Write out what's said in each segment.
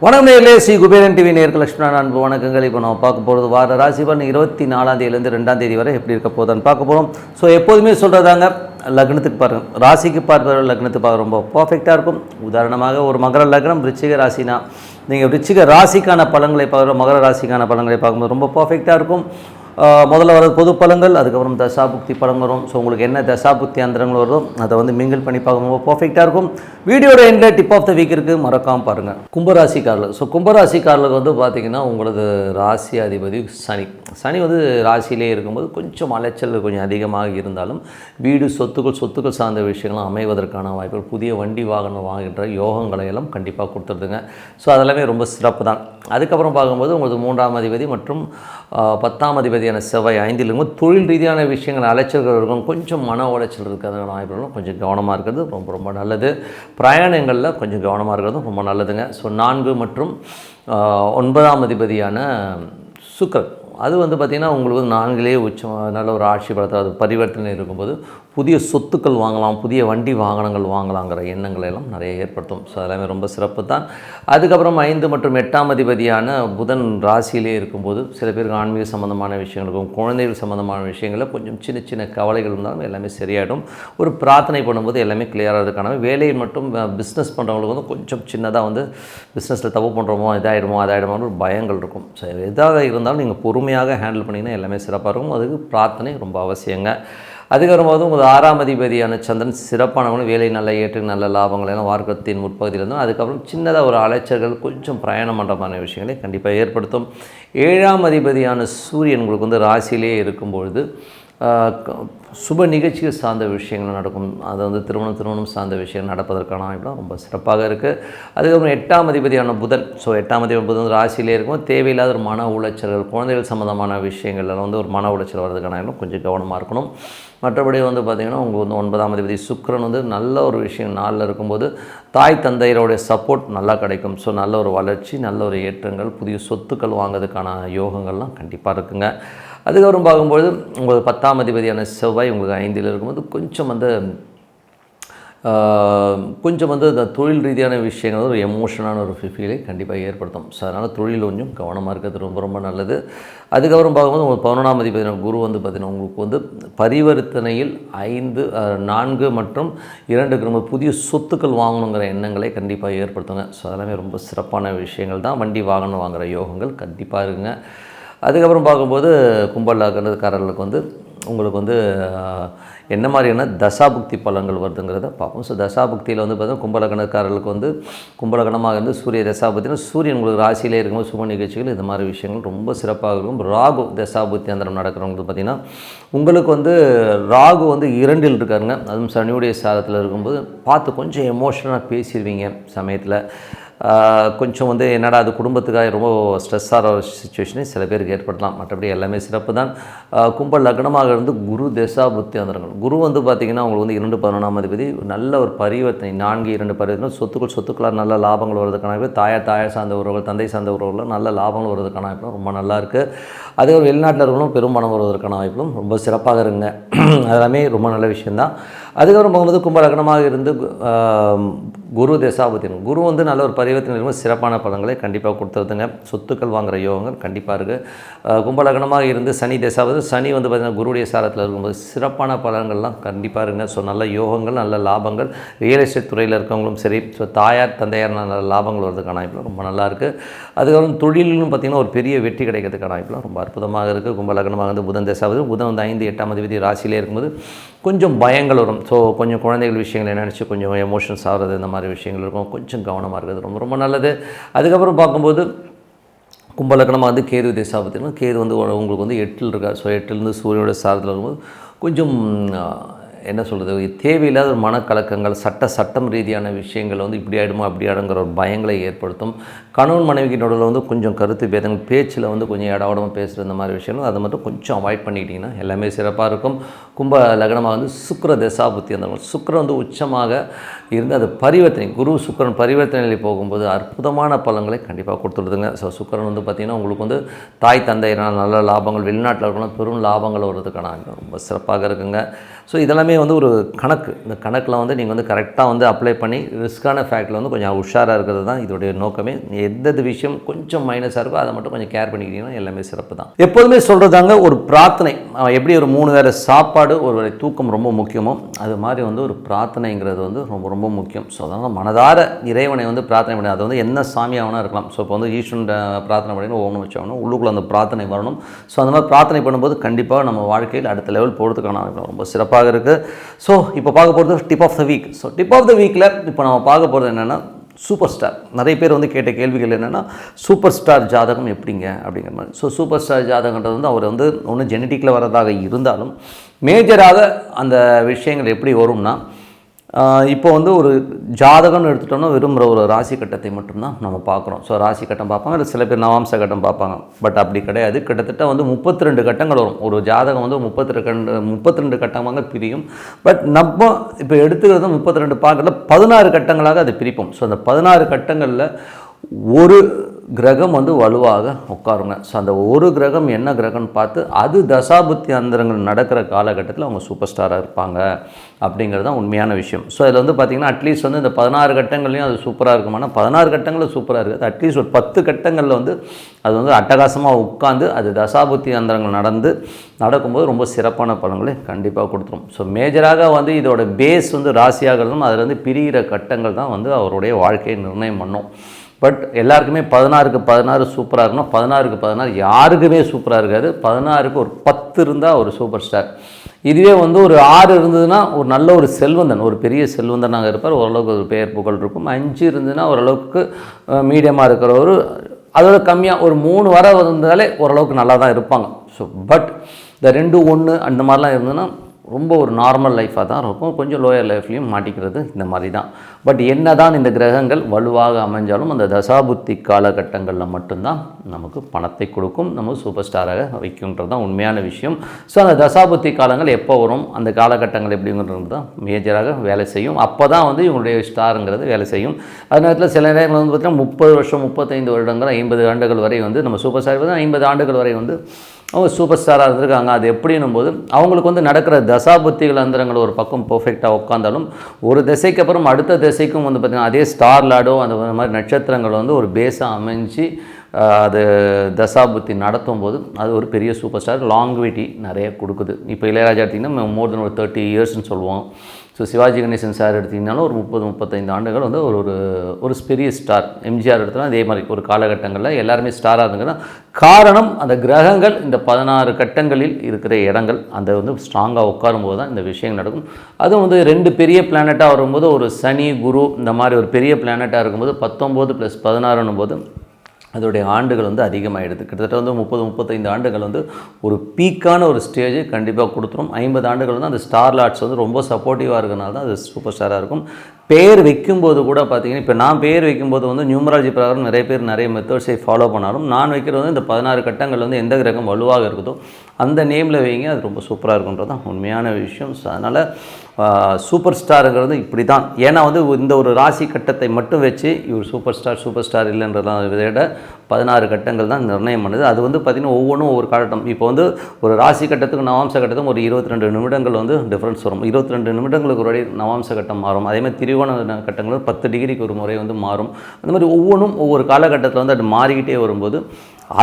வணக்கம் நேயர்களே, ஸ்ரீ குபேரன் டிவி நேயர்கள் லட்சுமணன் அன்பு வணக்கங்கள். இப்போ நம்ம பார்க்க போகிறது வார ராசி பலன் 24ஆம் தேதியிலேருந்து 2ஆம் தேதி வரை எப்படி இருக்க போகுதுன்னு பார்க்க போகிறோம். ஸோ எப்போதுமே சொல்கிறதாங்க, லக்னத்துக்கு பாருங்கள், ராசிக்கு பார்ப்பவர் லக்னத்துக்கு பார்க்க ரொம்ப பர்ஃபெக்டாக இருக்கும். உதாரணமாக ஒரு மகர லக்னம் ரிச்சிக ராசினா நீங்கள் ரிச்சிக ராசிக்கான பலன்களை பார்க்குற மகர ராசிக்கான பலன்களை பார்க்கும்போது ரொம்ப பர்ஃபெக்டாக இருக்கும். முதல்ல வர பொது பலன்கள், அதுக்கப்புறம் தசாபுக்தி பலன் வரும். ஸோ உங்களுக்கு என்ன தசாபுக்தி அந்தரங்கள் வருதோ அதை வந்து மிங்கிள் பண்ணி பார்க்கும்போது பர்ஃபெக்டாக இருக்கும். வீடியோட எண்டில் டிப் ஆஃப் த வீக் இருக்குது, மறக்காமல் பாருங்கள். கும்பராசிக்காரர்கள், ஸோ கும்பராசிக்காரர்களுக்கு வந்து பார்த்திங்கன்னா உங்களது ராசி அதிபதி சனி வந்து ராசியிலே இருக்கும்போது கொஞ்சம் அலைச்சல் கொஞ்சம் அதிகமாக இருந்தாலும் வீடு சொத்துக்கள் சார்ந்த விஷயங்களும் அமைவதற்கான வாய்ப்புகள், புதிய வண்டி வாகனம் வாங்குகின்ற யோகங்களை எல்லாம் கண்டிப்பாக கொடுத்துருதுங்க. ஸோ அதெல்லாமே ரொம்ப சிறப்பு தான். அதுக்கப்புறம் பார்க்கும்போது உங்களுக்கு 3ஆம் அதிபதி மற்றும் 10ஆம் அதிபதியான செவ்வாய் 5ல் இருக்கும்போது தொழில் ரீதியான விஷயங்கள் அலைச்சல்கள் இருக்கும். கொஞ்சம் மன உளைச்சல் இருக்கிறதுக்கான வாய்ப்புகளும் கொஞ்சம் கவனமாக இருக்கிறது ரொம்ப நல்லது. பிரயாணங்களில் கொஞ்சம் கவனமாக இருக்கிறது ரொம்ப நல்லதுங்க. ஸோ 4 மற்றும் 9ஆம் அதிபதியான சுக்கிரன், அது வந்து பார்த்திங்கன்னா உங்களுக்கு வந்து 4லே உச்சம், நல்ல ஒரு ஆட்சி பலத்தில் அது பரிவர்த்தனை இருக்கும்போது புதிய சொத்துக்கள் வாங்கலாம், புதிய வண்டி வாகனங்கள் வாங்கலாங்கிற எண்ணங்களை எல்லாம் நிறைய ஏற்படுத்தும். ஸோ அதெல்லாமே ரொம்ப சிறப்பு தான். அதுக்கப்புறம் 5 மற்றும் 8ஆம் அதிபதியான புதன் ராசியிலே இருக்கும்போது சில பேருக்கு ஆன்மீக சம்மந்தமான விஷயங்களுக்கும் குழந்தைகள் சம்மந்தமான விஷயங்களில் கொஞ்சம் சின்ன கவலைகள் இருந்தாலும் எல்லாமே சரியாயிடும். ஒரு பிரார்த்தனை பண்ணும்போது எல்லாமே கிளியராக இருக்கான வேலையை மட்டும் பிஸ்னஸ் பண்ணுறவங்களுக்கு வந்து கொஞ்சம் சின்னதாக வந்து பிஸ்னஸில் தப்பு பண்ணுறோமோ அதாயிடுமோன்னு ஒரு பயங்கள் இருக்கும். ஸோ எதாக இருந்தாலும் நீங்கள் பொறுமையாக ஹேண்டில் பண்ணிங்கன்னா எல்லாமே சிறப்பாக இருக்கும். அதுக்கு பிரார்த்தனை ரொம்ப அவசியங்க. அதுக்கப்புறம் உங்கள் 6ஆம் அதிபதியான சந்திரன் சிறப்பானவங்களும் வேலை நல்ல ஏற்று நல்ல லாபங்கள் எல்லாம் வார்க்கத்தின் முற்பகுதியில் இருந்தோம். அதுக்கப்புறம் சின்னதாக ஒரு அலைச்சல்கள் கொஞ்சம் பிரயாணம் பண்ணுறமான விஷயங்களை கண்டிப்பாக ஏற்படுத்தும். 7ஆம் அதிபதியான சூரியன் உங்களுக்கு வந்து ராசியிலே இருக்கும்பொழுது சுப நிகழ்ச்சிகள் சார்ந்த விஷயங்கள் நடக்கும். அது வந்து திருமணம் சார்ந்த விஷயம் நடப்பதற்கான வாய்ப்புலாம் ரொம்ப சிறப்பாக இருக்குது. அதுக்கப்புறம் 8ஆம் அதிபதியான புதன், ஸோ 8ஆம் அதிபதி புதன் வந்து ராசியிலே இருக்கும். தேவையில்லாத ஒரு மன உளைச்சல்கள், குழந்தைகள் சம்மந்தமான விஷயங்கள்லாம் வந்து ஒரு மன உளைச்சல் வர்றதுக்கான கொஞ்சம் கவனமாக இருக்கணும். மற்றபடி வந்து பார்த்திங்கன்னா உங்களுக்கு வந்து 9ஆம் அதிபதி சுக்கிரன் வந்து நல்ல ஒரு விஷயம் 4ல் இருக்கும்போது தாய் தந்தையருடைய சப்போர்ட் நல்லா கிடைக்கும். ஸோ நல்ல ஒரு வளர்ச்சி, நல்ல ஒரு ஏற்றங்கள், புதிய சொத்துக்கள் வாங்கிறதுக்கான யோகங்கள்லாம் கண்டிப்பாக இருக்குங்க. அதுக்கப்புறம் பார்க்கும்போது உங்களுக்கு 10ஆம் அதிபதியான செவ்வாய் உங்களுக்கு 5ல் இருக்கும்போது கொஞ்சம் வந்து இந்த தொழில் ரீதியான விஷயங்கள் ஒரு எமோஷனான ஒரு ஃபீலை கண்டிப்பாக ஏற்படுத்தும். ஸோ அதனால் தொழில் கொஞ்சம் கவனமாக இருக்கிறது ரொம்ப நல்லது. அதுக்கப்புறம் பார்க்கும்போது உங்களுக்கு 11ஆம் அதிபதியான குரு வந்து பார்த்திங்கன்னா உங்களுக்கு வந்து பரிவர்த்தனையில் 4 மற்றும் 2 புதிய சொத்துக்கள் வாங்கணுங்கிற எண்ணங்களை கண்டிப்பாக ஏற்படுத்துங்க. ஸோ அதெல்லாமே ரொம்ப சிறப்பான விஷயங்கள் தான். வண்டி வாகனம் வாங்குகிற யோகங்கள் கண்டிப்பாக இருக்குங்க. அதுக்கப்புறம் பார்க்கும்போது கும்பலக்னக்காரர்களுக்கு வந்து உங்களுக்கு வந்து என்ன மாதிரியான தசாபுக்தி பலன்கள் வருதுங்கிறத பார்ப்போம். ஸோ தசாபுக்தியில் வந்து பார்த்தீங்கன்னா கும்பலக்னக்காரர்களுக்கு வந்து கும்பலக்னமாக இருந்து சூரிய தசாபுத்தினா சூரியன் உங்களுக்கு ராசியிலே இருக்கும்போது சுப நிகழ்ச்சிகள் இந்த மாதிரி விஷயங்கள் ரொம்ப சிறப்பாக இருக்கும். ராகு தசாபுத்தி அந்தரம் நடக்கிறவங்களுக்கு பார்த்திங்கன்னா உங்களுக்கு வந்து ராகு வந்து 2ல் இருக்காருங்க. அதுவும் சனியுடைய சாரத்தில் இருக்கும்போது பார்த்து கொஞ்சம் எமோஷனலாக பேசிடுவீங்க சமயத்தில். கொஞ்சம் வந்து என்னடா அது குடும்பத்துக்காக ரொம்ப ஸ்ட்ரெஸ்ஸாகிற ஒரு சுச்சுவேஷனை சில பேருக்கு ஏற்படுத்தலாம். மற்றபடி எல்லாமே சிறப்பு தான். கும்ப லக்னமாக இருந்து குரு தசாபுத்தி அந்தரங்கள், குரு வந்து பார்த்திங்கன்னா உங்களுக்கு வந்து 2 11ஆம் அதிபதி நல்ல ஒரு பரிவர்த்தனை 4 பரிவர்த்தனை சொத்துக்களாக நல்ல லாபங்கள் வருவதற்கான வாய்ப்பு, தாயார் சார்ந்த உறவுகள் தந்தை சார்ந்த உறவுகள் நல்ல லாபங்கள் வருவதற்கான வாய்ப்பும் ரொம்ப நல்லா இருக்குது. அதே ஒரு வெளிநாட்டில் இருக்கணும் பெரும்பணம் வருவதற்கான வாய்ப்பும் ரொம்ப சிறப்பாக இருங்க. அதெல்லாமே ரொம்ப நல்ல விஷயந்தான். அதுக்கப்புறம் போகும்போது கும்ப லக்னமாக இருந்து குரு தசாபுத்தின் குரு வந்து நல்ல ஒரு பரிவர்த்தனை இருக்கும். சிறப்பான பலன்களை கண்டிப்பாக கொடுத்துருதுங்க. சொத்துக்கள் வாங்குகிற யோகங்கள் கண்டிப்பாக இருக்குது. கும்பலக்னமாக இருந்து சனி தசாபதி, சனி வந்து பார்த்திங்கன்னா குருடைய சாரத்தில் இருக்கும்போது சிறப்பான பலன்கள்லாம் கண்டிப்பாக இருங்க. ஸோ நல்ல யோகங்கள், நல்ல லாபங்கள், ரியல் எஸ்டேட் துறையில் இருக்கவங்களும் சரி, ஸோ தாயார் தந்தையார் நல்ல லாபங்கள் வருவதற்கான வாய்ப்புலாம் ரொம்ப நல்லாயிருக்கு. அதுக்கப்புறம் தொழிலும் பார்த்திங்கன்னா ஒரு பெரிய வெற்றி கிடைக்கிறதுக்கான வாய்ப்புலாம் ரொம்ப அற்புதமாக இருக்குது. கும்பலக்னமாக வந்து புதன் தசாபதி, புதன் வந்து 5 8ஆம் அதிபதி ராசியிலே இருக்கும்போது கொஞ்சம் பயங்கள் வரும். ஸோ கொஞ்சம் குழந்தைகள் விஷயங்களை நினச்சி கொஞ்சம் எமோஷன்ஸ் ஆகிறது இந்த மாதிரி விஷயங்கள் இருக்கும். கொஞ்சம் கவனமாக இருக்கிறது ரொம்ப நல்லது. அதுக்கப்புறம் பார்க்கும்போது கும்பலக்னமாக வந்து கேது தசாபதினா கேது வந்து உங்களுக்கு வந்து 8ல் இருக்கார். ஸோ 8லேருந்து சூரியனோட சாரத்தில் இருக்கும்போது கொஞ்சம் என்ன சொல்கிறது, தேவையில்லாத ஒரு மனக்கலக்கங்கள், சட்டம் ரீதியான விஷயங்கள் வந்து இப்படி ஆகிடுமோ அப்படி ஆகிடுங்கிற ஒரு பயங்களை ஏற்படுத்தும். கணவன் மனைவிக்கு நடுவில் வந்து கொஞ்சம் கருத்து பேதங்கள், பேச்சில் வந்து கொஞ்சம் இடவிடமாக பேசுகிற இந்த மாதிரி விஷயங்கள் அதை மட்டும் கொஞ்சம் அவாய்ட் பண்ணிக்கிட்டிங்கன்னா எல்லாமே சிறப்பாக இருக்கும். கும்ப லக்னமாக வந்து சுக்கிர தசாபுத்தி அந்த சுக்கிரன் வந்து உச்சமாக இருந்து அது பரிவர்த்தனை, குரு சுக்கிரன் பரிவர்த்தனையில் போகும்போது அற்புதமான பலன்களை கண்டிப்பாக கொடுத்துடுதுங்க. ஸோ சுக்கிரன் வந்து பார்த்திங்கன்னா உங்களுக்கு வந்து தாய் தந்தையினால் நல்ல லாபங்கள், வெளிநாட்டில் இருக்கலாம் பெரும் லாபங்கள் வருவதுக்கான ரொம்ப சிறப்பாக இருக்குங்க. ஸோ இதெல்லாமே எல்லாமே வந்து ஒரு கணக்கு. இந்த கணக்கில் வந்து நீங்கள் வந்து கரெக்டாக வந்து அப்ளை பண்ணி ரிஸ்க்கான ஃபேக்டில் வந்து கொஞ்சம் உஷாராக இருக்கிறது தான் இதோடைய நோக்கமே. எந்தெந்த விஷயம் கொஞ்சம் மைனஸாக இருக்கோ அதை மட்டும் கொஞ்சம் கேர் பண்ணிக்கிட்டீங்கன்னா எல்லாமே சிறப்பு தான். எப்போதுமே சொல்கிறதாங்க ஒரு பிரார்த்தனை, எப்படி ஒரு 3 வேளை சாப்பாடு ஒரு வேளை தூக்கம் ரொம்ப முக்கியமோ அது மாதிரி வந்து ஒரு பிரார்த்தனைங்கிறது வந்து ரொம்ப ரொம்ப முக்கியம். ஸோ அதனால் மனதார இறைவனை வந்து பிரார்த்தனை பண்ணி, அது வந்து என்ன சாமியாகனா இருக்கலாம். ஸோ இப்போ வந்து ஈஸ்வரன் பிரார்த்தனை பண்ணி ஓம்னு வச்சாகணும், உள்ளுக்குள்ளே அந்த பிரார்த்தனை வரணும். ஸோ அந்த மாதிரி பிரார்த்தனை பண்ணும்போது கண்டிப்பாக நம்ம வாழ்க்கையில் அடுத்த லெவல் போகிறதுக்கான ரொம்ப சிறப்பாக இருக்குது. ஸோ இப்போ பார்க்க போகிறது tip of the week. So tip of the வீக்கில் இப்போ நம்ம பார்க்க போகிறது என்னென்னா சூப்பர் ஸ்டார். நிறைய பேர் வந்து கேட்ட கேள்விகள் என்னென்னா சூப்பர் ஸ்டார் ஜாதகம் எப்படிங்க அப்படிங்கிற மாதிரி. ஸோ சூப்பர் ஸ்டார் ஜாதகன்றது வந்து அவர் வந்து ஒன்று ஜெனட்டிக்கில் வரதாக இருந்தாலும் மேஜராக அந்த விஷயங்கள் எப்படி வரும்னா, இப்போ வந்து ஒரு ஜாதகம்னு எடுத்துட்டோம்னா வெறும் ஒரு ராசி கட்டத்தை மட்டும்தான் நம்ம பார்க்குறோம். ஸோ ராசி கட்டம் பார்ப்பாங்க, இல்லை சில பேர் நவாம்ச கட்டம் பார்ப்பாங்க. பட் அப்படி கிடையாது. கிட்டத்தட்ட வந்து 32 கட்டங்கள் வரும். ஒரு ஜாதகம் வந்து 32 கட்டமாக பிரியும். பட் நம்ம இப்போ எடுத்துக்கிறது 32 பார்க்கல 16 கட்டங்களாக அதை பிரிப்போம். ஸோ அந்த 16 கட்டங்களில் ஒரு கிரகம் வந்து வலுவாக உட்காருங்க. ஸோ அந்த ஒரு கிரகம் என்ன கிரகம்னு பார்த்து அது தசாபுத்தி அந்தரங்கள் நடக்கிற காலகட்டத்தில் அவங்க சூப்பர் ஸ்டாராக இருப்பாங்க அப்படிங்கிறது தான் உண்மையான விஷயம். ஸோ இதில் வந்து பார்த்திங்கன்னா அட்லீஸ்ட் வந்து இந்த 16 கட்டங்கள்லையும் அது சூப்பராக இருக்குமானா 16 கட்டங்களில் சூப்பராக இருக்குது. அட்லீஸ்ட் ஒரு 10 கட்டங்களில் வந்து அது வந்து அட்டகாசமாக உட்காந்து அது தசாபுத்தி அந்தரங்கள் நடக்கும்போது ரொம்ப சிறப்பான பலன்களை கண்டிப்பாக கொடுத்துரும். ஸோ மேஜராக வந்து இதோட பேஸ் வந்து ராசியாகிறதும் அதில் வந்து பிரிகிற கட்டங்கள் தான் வந்து அவருடைய வாழ்க்கையை நிர்ணயம் பண்ணும். பட் எல்லாருக்குமே 16க்கு 16 சூப்பராக இருக்கணும். 16க்கு 16 யாருக்குமே சூப்பராக இருக்காது. 16க்கு ஒரு 10 இருந்தால் ஒரு சூப்பர் ஸ்டார். இதுவே வந்து ஒரு 6 இருந்ததுன்னா ஒரு நல்ல ஒரு செல்வந்தன், ஒரு பெரிய செல்வந்தனாக இருப்பார். ஓரளவுக்கு ஒரு பெயர் புகழ் இருக்கும். 5 இருந்ததுன்னா ஓரளவுக்கு மீடியமாக இருக்கிற ஒரு, அதோட கம்மியாக ஒரு 3 வர வந்தாலே ஓரளவுக்கு நல்லா தான் இருப்பாங்க. ஸோ பட் இந்த 2, 1 அந்த மாதிரிலாம் இருந்ததுன்னா ரொம்ப ஒரு நார்மல் லைஃபாக தான் இருக்கும். கொஞ்சம் லோயர் லைஃப்லையும் மாட்டிக்கிறது இந்த மாதிரி தான். பட் என்ன தான் இந்த கிரகங்கள் வலுவாக அமைஞ்சாலும் அந்த தசாபுத்தி காலகட்டங்களில் மட்டும்தான் நமக்கு பணத்தை கொடுக்கும், நம்ம சூப்பர் ஸ்டாராக வைக்கும்ன்றது தான் உண்மையான விஷயம். ஸோ அந்த தசாபுத்தி காலங்கள் எப்போ வரும், அந்த காலகட்டங்கள் எப்படிங்கிறது தான் மேஜராக வேலை செய்யும். அப்போ தான் வந்து இவங்களுடைய ஸ்டாருங்கிறது வேலை செய்யும். அது நேரத்தில் சில நேரங்கள் வந்து பார்த்திங்கன்னா 30 வருஷம் 35 வருடங்கள் 50 ஆண்டுகள் வரை வந்து நம்ம சூப்பர் ஸ்டார் 50 ஆண்டுகள் வரை வந்து அவங்க சூப்பர் ஸ்டாராக இருந்திருக்காங்க. அது எப்படின்னும் போது அவங்களுக்கு வந்து நடக்கிற தசாபுத்திகள் அந்தரங்கள் ஒரு பக்கம் பர்ஃபெக்டாக உட்காந்தாலும் ஒரு திசைக்கு அப்புறம் அடுத்த திசைக்கும் வந்து பார்த்திங்கன்னா அதே ஸ்டார் லாடோ அந்த மாதிரி நட்சத்திரங்கள் வந்து ஒரு பேஸாக அமைஞ்சு அது தசாபுத்தி நடத்தும் போது அது ஒரு பெரிய சூப்பர் ஸ்டார் லாங்குவிட்டி நிறைய கொடுக்குது. இப்போ இளையராஜா எடுத்திங்கன்னா மோர் தென் ஒரு 30 இயர்ஸ்னு சொல்லுவோம். ஸோ சிவாஜி கணேசன் சார் எடுத்திங்கனாலும் ஒரு 30-35 ஆண்டுகள் வந்து ஒரு பெரிய ஸ்டார். எம்ஜிஆர் எடுத்தாலும் அதே மாதிரி ஒரு காலகட்டங்களில் எல்லாருமே ஸ்டாராக இருந்துங்கன்னா காரணம் அந்த கிரகங்கள் இந்த 16 கட்டங்களில் இருக்கிற இடங்கள் அந்த வந்து ஸ்ட்ராங்காக உட்காரும்போது தான் இந்த விஷயங்கள் நடக்கும். அதுவும் வந்து 2 பெரிய பிளானட்டாக வரும்போது ஒரு சனி குரு இந்த மாதிரி ஒரு பெரிய பிளானட்டாக இருக்கும்போது 19 + 16 போது அதோடைய ஆண்டுகள் வந்து அதிகமாகிடுது. கிட்டத்தட்ட வந்து 30-35 ஆண்டுகள் வந்து ஒரு பீக்கான ஒரு ஸ்டேஜ் கண்டிப்பாக கொடுத்துரும். 50 ஆண்டுகள் வந்து அந்த ஸ்டார் லாட்ஸ் வந்து ரொம்ப சப்போர்ட்டிவாக இருக்கிறனால தான் அது சூப்பர் ஸ்டாராக இருக்கும். பேர் வைக்கும்போது கூட பார்த்திங்கன்னா இப்போ நான் பேர் வைக்கும்போது வந்து நியூமராலஜி பிரகாரம் நிறைய பேர் நிறைய மெத்தட்ஸை ஃபாலோ பண்ணாலும் நான் வைக்கிறது வந்து இந்த 16 கட்டங்கள் வந்து எந்த கிரகம் வலுவாக இருக்குதோ அந்த நேமில் வைங்க, அது ரொம்ப சூப்பராக இருக்குன்றது தான் உண்மையான விஷயம். ஸோ அதனால் சூப்பர் ஸ்டாருங்கிறது இப்படி தான். ஏன்னா வந்து இந்த ஒரு ராசி கட்டத்தை மட்டும் வச்சு இவர் சூப்பர் ஸ்டார் இல்லைன்றதான் விட 16 கட்டங்கள் தான் நிர்ணயம் பண்ணுது. அது வந்து பார்த்திங்கன்னா ஒவ்வொன்றும் ஒவ்வொரு காலட்டம். இப்போ வந்து ஒரு ராசி கட்டத்துக்கு நவாம்ச கட்டத்துக்கும் ஒரு 22 நிமிடங்கள் வந்து டிஃப்ரென்ஸ் வரும். 22 நிமிடங்களுக்கு ஒரு நவாம்ச கட்டம் மாறும். அதேமாதிரி திரிகோண கட்டங்கள் 10 டிகிரிக்கு ஒரு முறை வந்து மாறும். அந்த மாதிரி ஒவ்வொன்றும் ஒவ்வொரு காலகட்டத்தில் வந்து அது மாறிக்கிட்டே வரும்போது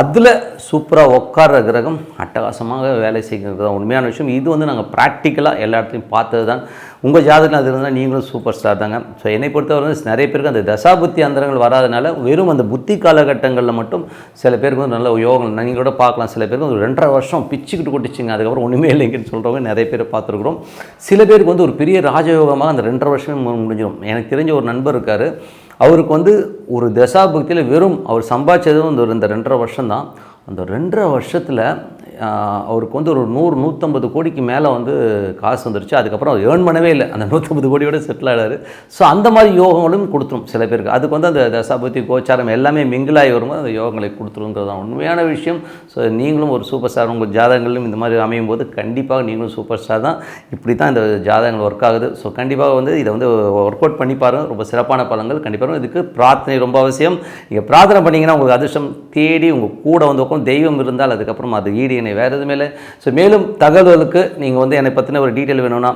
அதில் சூப்பராக உட்கார்ற கிரகம் அட்டகாசமாக வேலை செய்கிறது தான் உண்மையான விஷயம். இது வந்து நாங்கள் ப்ராக்டிக்கலாக எல்லா இடத்துலையும் பார்த்தது தான். உங்கள் ஜாதகத்தில் அது இருந்தால் நீங்களும் சூப்பர் ஸ்டார் தாங்க. ஸோ என்னை பொறுத்தவரை நிறைய பேருக்கு அந்த தசாபுத்தி அந்தரங்கள் வராதனால வெறும் அந்த புத்தி காலகட்டங்களில் மட்டும் சில பேருக்கு வந்து நல்ல யோகம் நீங்கள் கூட பார்க்கலாம். சில பேருக்கு ஒரு 2.5 வருஷம் பிச்சுக்கிட்டு கொட்டிச்சிங்க, அதுக்கப்புறம் ஒன்றுமே இல்லைங்கன்னு சொல்கிறவங்க நிறைய பேர் பார்த்துருக்குறோம். சில பேருக்கு வந்து ஒரு பெரிய ராஜயோகமாக அந்த 2.5 வருஷமே முடிஞ்சிடும். எனக்கு தெரிஞ்ச ஒரு நண்பர் இருக்கார். அவருக்கு வந்து ஒரு தசாபுக்தியில் வெறும் அவர் சம்பாதிச்சதும் இந்த 2.5 வருஷம் தான். அந்த 2.5 வருஷத்தில் அவருக்கு வந்து ஒரு 100-150 கோடிக்கு மேலே வந்து காசு வந்துருச்சு. அதுக்கப்புறம் அவர் ஏர்ன் பண்ணவே இல்லை, அந்த 150 கோடியோட செட்டில் ஆகிறாரு. ஸோ அந்த மாதிரி யோகங்களும் கொடுத்துரும் சில பேருக்கு. அதுக்கு வந்து அந்த தசாபுத்தி கோச்சாரம் எல்லாமே மிங்கிளாகி வரும்போது அந்த யோகங்களை கொடுத்துருங்கிறது தான் உண்மையான விஷயம். ஸோ நீங்களும் ஒரு சூப்பர் ஸ்டார் உங்கள் ஜாதகங்களும் இந்த மாதிரி அமையும் போது கண்டிப்பாக நீங்களும் சூப்பர் ஸ்டார் தான். இப்படி தான் இந்த ஜாதகங்கள் ஒர்க் ஆகுது. ஸோ கண்டிப்பாக வந்து இதை வந்து ஒர்க் அவுட் பண்ணி பாருங்கள். ரொம்ப சிறப்பான பலன்கள் கண்டிப்பாக. இதுக்கு பிரார்த்தனை ரொம்ப அவசியம். நீங்கள் பிரார்த்தனை பண்ணிங்கன்னா உங்களுக்கு அதிர்ஷ்டம் தேடி உங்கள் கூட வந்து உட்காந்து தெய்வம் இருந்தால் அதுக்கப்புறம் அது ஈடு வேறு எதுவுமே இல்லை. ஸோ மேலும் தகவல்களுக்கு நீங்கள் வந்து என்னை பற்றின ஒரு டீட்டெயில் வேணும்னா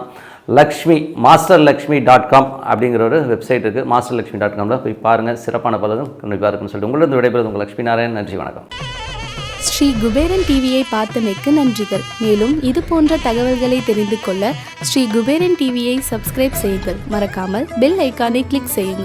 masterlakshmi.com அப்படிங்கிற ஒரு வெப்சைட் இருக்குது. masterlakshmi.comல போய் பாருங்கள். சிறப்பான பலரும் கண்டிப்பாக இருக்குன்னு சொல்லிட்டு உங்களிடம் விடைபெறுவது உங்கள் லட்சுமி நாராயணன். நன்றி, வணக்கம். ஸ்ரீ குபேரன் டிவியை பார்த்தமைக்கு நன்றிகள். மேலும் இது போன்ற தகவல்களை தெரிந்து கொள்ள ஸ்ரீ குபேரன் டிவியை சப்ஸ்கிரைப் செய்யுங்கள். மறக்காமல் பெல் ஐக்கானை கிளிக் செய்யுங்கள்.